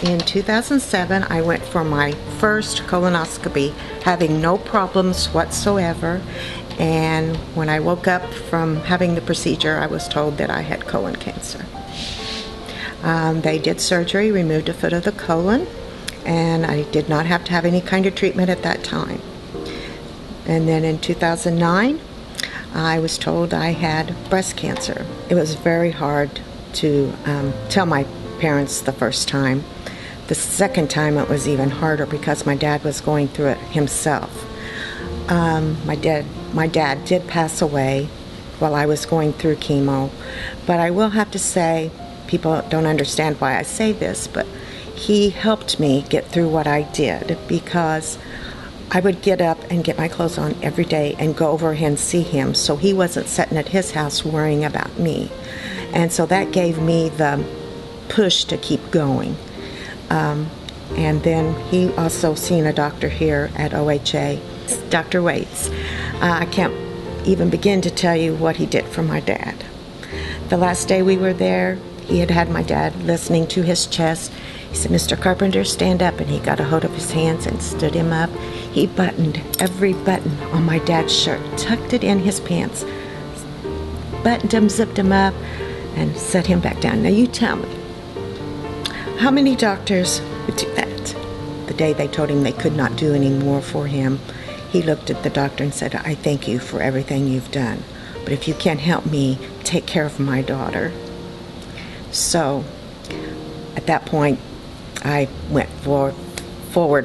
In 2007, I went for my first colonoscopy, having no problems whatsoever. And when I woke up from having the procedure, I was told that I had colon cancer. They did surgery, removed a foot of the colon, and I did not have to have any kind of treatment at that time. And then in 2009, I was told I had breast cancer. It was very hard to tell my parents the first time. The second time it was even harder because my dad was going through it himself. My dad did pass away while I was going through chemo, but I will have to say, people don't understand why I say this, but he helped me get through what I did, because I would get up and get my clothes on every day and go over and see him, so he wasn't sitting at his house worrying about me. And so that gave me the push to keep going. And then he also seen a doctor here at OHA, Dr. Waits. I can't even begin to tell you what he did for my dad. The last day we were there, he had my dad listening to his chest. He said, "Mr. Carpenter, stand up." And he got a hold of his hands and stood him up. He buttoned every button on my dad's shirt, tucked it in his pants, buttoned him, zipped him up, and set him back down. Now you tell me, how many doctors would do that? The day they told him they could not do any more for him, he looked at the doctor and said, "I thank you for everything you've done, but if you can't help me take care of my daughter." So at that point, I went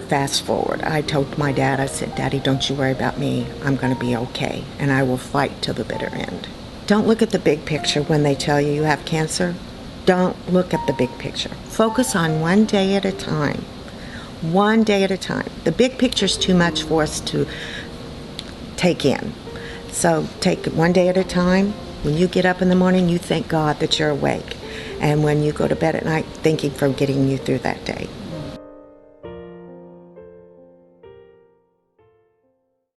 fast forward. I told my dad, I said, "Daddy, don't you worry about me. I'm going to be okay, and I will fight till the bitter end." Don't look at the big picture when they tell you you have cancer. Don't look at the big picture. Focus on one day at a time. One day at a time. The big picture's too much for us to take in. So take it one day at a time. When you get up in the morning, you thank God that you're awake. And when you go to bed at night, thank Him for getting you through that day.